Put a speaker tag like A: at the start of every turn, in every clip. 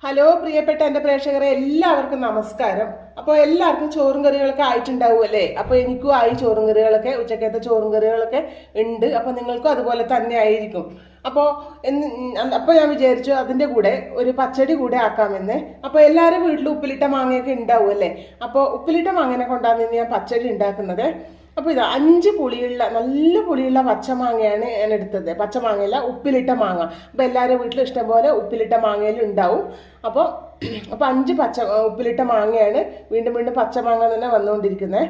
A: Hello പ്രിയപ്പെട്ട എൻ്റെ പ്രേക്ഷകരെ എല്ലാവർക്കും നമസ്കാരം. അപ്പോൾ എല്ലാവർക്കും ചോറും കറികളൊക്കെ ആയിട്ടുണ്ടാവുമല്ലേ? അപ്പോൾ എനിക്കും ആയി ചോറും കറികളൊക്കെ, ഉച്ചക്കത്തെ ചോറും കറികളൊക്കെ ഉണ്ട്. അപ്പോൾ നിങ്ങൾക്കും അതുപോലെ തന്നെ ആയിരിക്കും. അപ്പോൾ ഞാൻ വിചാരിച്ചു അതിൻ്റെ കൂടെ ഒരു പച്ചടി കൂടെ ആക്കാമെന്ന്. അപ്പോൾ എല്ലാവരും വീട്ടിൽ ഉപ്പിലിട്ട മാങ്ങയൊക്കെ ഉണ്ടാവുമല്ലേ? അപ്പോൾ ഉപ്പിലിട്ട മാങ്ങനെ കൊണ്ടാണ് ഞാൻ പച്ചടി ഉണ്ടാക്കുന്നത്. അപ്പോൾ ഇത് 5 പുളിയുള്ള നല്ല പുളിയുള്ള പച്ചമാങ്ങയാണ് ഞാൻ എടുത്തത്. പച്ചമാങ്ങയല്ല, ഉപ്പിലിട്ട മാങ്ങ. അപ്പോൾ എല്ലാവരും വീട്ടിൽ ഇഷ്ടംപോലെ ഉപ്പിലിട്ട മാങ്ങയിലും ഉണ്ടാവും. അപ്പോൾ 5 ഉപ്പിലിട്ട മാങ്ങയാണ്. വീണ്ടും വീണ്ടും പച്ചമാങ്ങ തന്നെ വന്നുകൊണ്ടിരിക്കുന്നത്.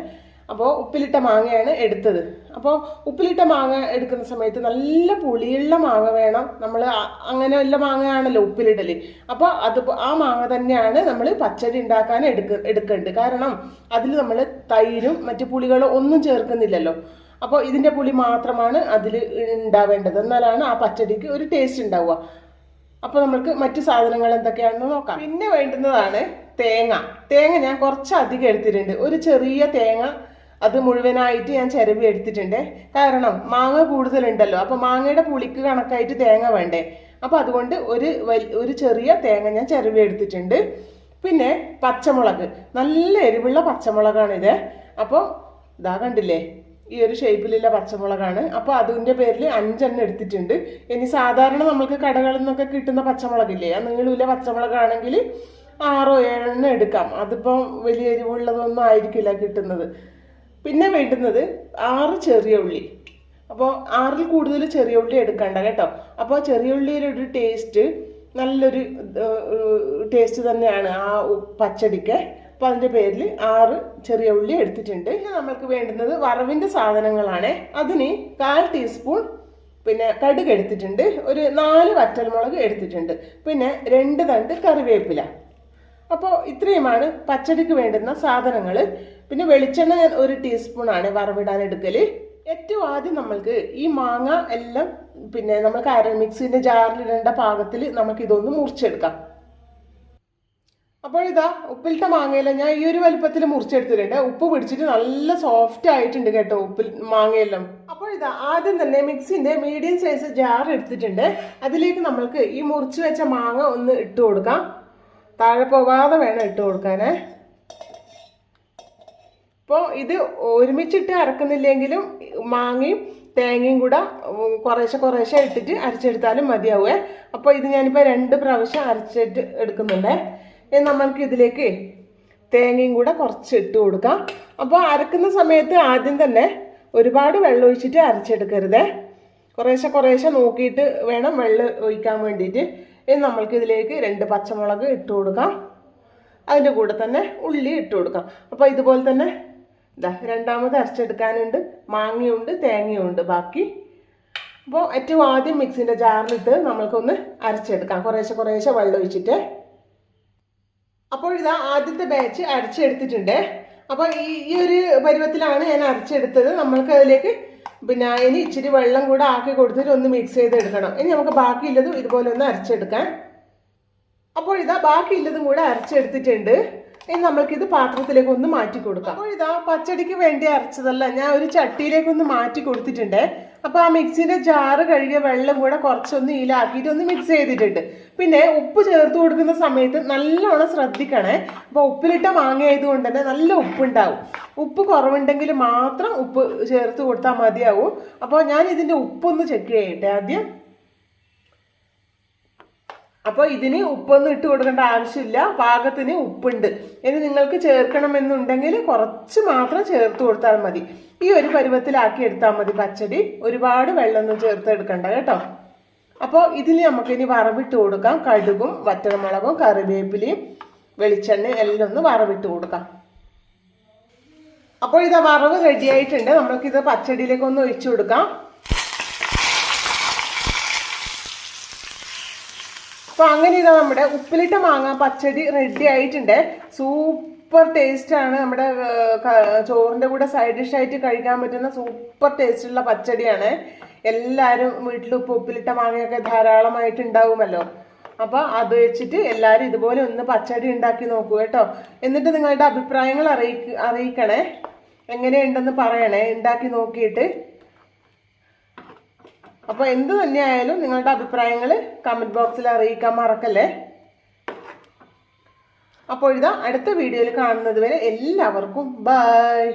A: അപ്പോൾ ഉപ്പിലിട്ട മാങ്ങയാണ് എടുത്തത്. അപ്പോൾ ഉപ്പിലിട്ട മാങ്ങ എടുക്കുന്ന സമയത്ത് നല്ല പുളിയുള്ള മാങ്ങ വേണം. നമ്മൾ അങ്ങനെ വല്ല മാങ്ങയാണല്ലോ ഉപ്പിലിടൽ. അപ്പോൾ ആ മാങ്ങ തന്നെയാണ് നമ്മൾ പച്ചടി ഉണ്ടാക്കാൻ എടുക്കേണ്ടത്. കാരണം അതിൽ നമ്മൾ തൈരും മറ്റു പുളികളും ഒന്നും ചേർക്കുന്നില്ലല്ലോ. അപ്പോൾ ഇതിൻ്റെ പുളി മാത്രമാണ് അതിൽ ഉണ്ടാവേണ്ടത്. എന്നാലാണ് ആ പച്ചടിക്ക് ഒരു ടേസ്റ്റ് ഉണ്ടാവുക. അപ്പോൾ നമുക്ക് മറ്റു സാധനങ്ങൾ എന്തൊക്കെയാണെന്ന് നോക്കാം. പിന്നെ വേണ്ടുന്നതാണ് തേങ്ങ ഞാൻ കുറച്ചധികം എടുത്തിട്ടുണ്ട്. ഒരു ചെറിയ തേങ്ങ അത് മുഴുവനായിട്ട് ഞാൻ ചിരവി എടുത്തിട്ടുണ്ട്. കാരണം മാങ്ങ കൂടുതലുണ്ടല്ലോ. അപ്പോൾ മാങ്ങയുടെ പുളിക്ക് കണക്കായിട്ട് തേങ്ങ വേണ്ടേ. അപ്പോൾ അതുകൊണ്ട് ഒരു ചെറിയ തേങ്ങ ഞാൻ ചിരവി എടുത്തിട്ടുണ്ട്. പിന്നെ പച്ചമുളക്, നല്ല എരിവുള്ള പച്ചമുളകാണിത്. അപ്പോൾ ഇതാ കണ്ടില്ലേ, ഈ ഒരു ഷേപ്പിലുള്ള പച്ചമുളകാണ്. അപ്പോൾ അതിൻ്റെ പേരിൽ 5 എണ്ണം എടുത്തിട്ടുണ്ട്. ഇനി സാധാരണ നമ്മൾക്ക് കടകളിൽ നിന്നൊക്കെ കിട്ടുന്ന പച്ചമുളകില്ലേ, ആ നീളൂല പച്ചമുളകാണെങ്കിൽ 6 7 എണ്ണം എടുക്കാം. അതിപ്പം വലിയ എരിവുള്ളതൊന്നും ആയിരിക്കില്ല കിട്ടുന്നത്. പിന്നെ വേണ്ടുന്നത് 6 ചെറിയ ഉള്ളി. അപ്പോൾ 6ൽ കൂടുതൽ ചെറിയ ഉള്ളി എടുക്കണ്ട കേട്ടോ. അപ്പോൾ ചെറിയ ഉള്ളിയുടെ ഒരു ടേസ്റ്റ് നല്ലൊരു ടേസ്റ്റ് തന്നെയാണ് ആ പച്ചടിക്ക്. അപ്പോൾ അതിൻ്റെ പേരിൽ 6 ചെറിയ ഉള്ളി എടുത്തിട്ടുണ്ട്. പിന്നെ നമ്മൾക്ക് വേണ്ടുന്നത് വറവിൻ്റെ സാധനങ്ങളാണ്. അതിന് 1/4 ടീസ്പൂൺ പിന്നെ കടുക് എടുത്തിട്ടുണ്ട്. ഒരു 4 വറ്റൽമുളക് എടുത്തിട്ടുണ്ട്. പിന്നെ 2 തണ്ട് കറിവേപ്പില. അപ്പോൾ ഇത്രയുമാണ് പച്ചടിക്ക് വേണ്ടുന്ന സാധനങ്ങൾ. പിന്നെ വെളിച്ചെണ്ണ ഞാൻ 1 ടീസ്പൂണാണ് വറവിടാൻ എടുക്കൽ. ഏറ്റവും ആദ്യം നമ്മൾക്ക് ഈ മാങ്ങ എല്ലാം പിന്നെ നമുക്ക് മിക്സിൻ്റെ ജാറിലിടേണ്ട പാകത്തിൽ നമുക്ക് ഇതൊന്ന് മുറിച്ചെടുക്കാം. അപ്പോൾ ഇതാ ഉപ്പിലിട്ട മാങ്ങയെല്ലാം ഞാൻ ഈ ഒരു വലുപ്പത്തിൽ മുറിച്ചെടുത്തിട്ടുണ്ട്. ഉപ്പ് പിടിച്ചിട്ട് നല്ല സോഫ്റ്റ് ആയിട്ടുണ്ട് കേട്ടോ മാങ്ങയെല്ലാം. അപ്പോൾ ഇതാ ആദ്യം തന്നെ മിക്സിൻ്റെ മീഡിയം സൈസ് ജാർ എടുത്തിട്ടുണ്ട്. അതിലേക്ക് നമ്മൾക്ക് ഈ മുറിച്ച് വെച്ച മാങ്ങ ഒന്ന് ഇട്ട് കൊടുക്കാം. താഴെ പോകാതെ വേണം ഇട്ട് കൊടുക്കാനേ. അപ്പോൾ ഇത് ഒരുമിച്ചിട്ട് അരക്കുന്നില്ലെങ്കിലും മാങ്ങയും തേങ്ങയും കൂടെ കുറേശ്ശെ ഇട്ടിട്ട് അരച്ചെടുത്താലും മതിയാവുമേ. അപ്പോൾ ഇത് ഞാനിപ്പോൾ 2 പ്രാവശ്യം അരച്ചിട്ട് എടുക്കുന്നുണ്ട്. നമ്മൾക്ക് ഇതിലേക്ക് തേങ്ങയും കൂടെ കുറച്ച് ഇട്ട് കൊടുക്കാം. അപ്പോൾ അരക്കുന്ന സമയത്ത് ആദ്യം തന്നെ ഒരുപാട് വെള്ളം ഒഴിച്ചിട്ട് അരച്ചെടുക്കരുതേ. കുറേശ്ശെ നോക്കിയിട്ട് വേണം വെള്ളം ഒഴിക്കാൻ വേണ്ടിയിട്ട്. ഇനി നമ്മൾക്ക് ഇതിലേക്ക് 2 പച്ചമുളക് ഇട്ട് കൊടുക്കാം. അതിൻ്റെ കൂടെ തന്നെ ഉള്ളി ഇട്ട് കൊടുക്കാം. അപ്പോൾ ഇതുപോലെ തന്നെ ഇതാ രണ്ടാമത് അരച്ചെടുക്കാനുണ്ട്. മാങ്ങയുണ്ട്, തേങ്ങയുണ്ട് ബാക്കി. അപ്പോൾ ഏറ്റവും ആദ്യം മിക്സിൻ്റെ ജാറിലിട്ട് നമ്മൾക്കൊന്ന് അരച്ചെടുക്കാം, കുറേശ്ശെ വെള്ളം ഒഴിച്ചിട്ട്. അപ്പോൾ ഇതാ ആദ്യത്തെ ബാച്ച് അരച്ചെടുത്തിട്ടുണ്ട്. അപ്പോൾ ഈ ഒരു പരുവത്തിലാണ് ഞാൻ അരച്ചെടുത്തത്. നമ്മൾക്ക് അതിലേക്ക് പിന്നെ ഇനി ഇച്ചിരി വെള്ളം കൂടെ ആക്കി കൊടുത്തിട്ട് ഒന്ന് മിക്സ് ചെയ്തെടുക്കണം. ഇനി നമുക്ക് ബാക്കിയുള്ളതും ഇതുപോലെ ഒന്ന് അരച്ചെടുക്കാം. അപ്പോൾ ഇതാ ബാക്കിയുള്ളതും കൂടെ അരച്ചെടുത്തിട്ടുണ്ട്. ഇനി നമ്മൾക്കിത് പാത്രത്തിലേക്ക് ഒന്ന് മാറ്റി കൊടുക്കാം. അപ്പോൾ ഇതാ പച്ചടിക്ക് വേണ്ടി അരച്ചതല്ല, ഞാൻ ഒരു ചട്ടിയിലേക്കൊന്ന് മാറ്റി കൊടുത്തിട്ടുണ്ട്. അപ്പോൾ ആ മിക്സിൻ്റെ ജാറ് കഴുകിയ വെള്ളം കൂടെ കുറച്ചൊന്ന് ഈലാക്കിയിട്ട് ഒന്ന് മിക്സ് ചെയ്തിട്ടുണ്ട്. പിന്നെ ഉപ്പ് ചേർത്ത് കൊടുക്കുന്ന സമയത്ത് നല്ലോണം ശ്രദ്ധിക്കണേ. അപ്പോൾ ഉപ്പിലിട്ട മാങ്ങ ആയതുകൊണ്ട് തന്നെ നല്ല ഉപ്പുണ്ടാവും. ഉപ്പ് കുറവുണ്ടെങ്കിൽ മാത്രം ഉപ്പ് ചേർത്ത് കൊടുത്താൽ മതിയാവും. അപ്പോൾ ഞാൻ ഇതിൻ്റെ ഉപ്പൊന്ന് ചെക്ക് ചെയ്യട്ടെ ആദ്യം. അപ്പോൾ ഇതിന് ഉപ്പൊന്നും ഇട്ട് കൊടുക്കേണ്ട ആവശ്യമില്ല, പാകത്തിന് ഉപ്പുണ്ട്. ഇനി നിങ്ങൾക്ക് ചേർക്കണമെന്നുണ്ടെങ്കിൽ കുറച്ച് മാത്രം ചേർത്ത് കൊടുത്താൽ മതി. ഈ ഒരു പരുവത്തിലാക്കി എടുത്താൽ മതി പച്ചടി. ഒരുപാട് വെള്ളമൊന്നും ചേർത്തെടുക്കണ്ട കേട്ടോ. അപ്പോൾ ഇതിന് നമുക്കിനി വറവിട്ട് കൊടുക്കാം. കടുകും വറ്റൽമുളകും കറിവേപ്പിലയും വെളിച്ചെണ്ണ എല്ലാം ഒന്ന് വറവിട്ട് കൊടുക്കാം. അപ്പോൾ ഇത് വറവ് റെഡി ആയിട്ടുണ്ട്. നമ്മൾക്കിത് പച്ചടിയിലേക്ക് ഒന്ന് ഒഴിച്ചു കൊടുക്കാം. അപ്പോൾ അങ്ങനെ ഇതാ നമ്മുടെ ഉപ്പിലിട്ട മാങ്ങ പച്ചടി റെഡി ആയിട്ടുണ്ട്. സൂപ്പർ ടേസ്റ്റാണ്. നമ്മുടെ ചോറിൻ്റെ കൂടെ സൈഡ് ഡിഷായിട്ട് കഴിക്കാൻ പറ്റുന്ന സൂപ്പർ ടേസ്റ്റുള്ള പച്ചടിയാണ്. എല്ലാവരും വീട്ടിൽ ഉപ്പിലിട്ട മാങ്ങയൊക്കെ ധാരാളമായിട്ട് ഉണ്ടാവുമല്ലോ. അപ്പോൾ അത് വെച്ചിട്ട് എല്ലാവരും ഇതുപോലെ ഒന്ന് പച്ചടി ഉണ്ടാക്കി നോക്കൂ കേട്ടോ. എന്നിട്ട് നിങ്ങളുടെ അഭിപ്രായങ്ങൾ അറിയിക്കണേ. എങ്ങനെയുണ്ടെന്ന് പറയണേ ഉണ്ടാക്കി നോക്കിയിട്ട്. അപ്പോൾ എന്ത് തന്നെയായാലും നിങ്ങളുടെ അഭിപ്രായങ്ങൾ കമൻറ്റ് ബോക്സിൽ അറിയിക്കാൻ മറക്കല്ലേ. അപ്പോൾ ഇതാ അടുത്ത വീഡിയോയിൽ കാണുന്നത് വരെ എല്ലാവർക്കും ബൈ.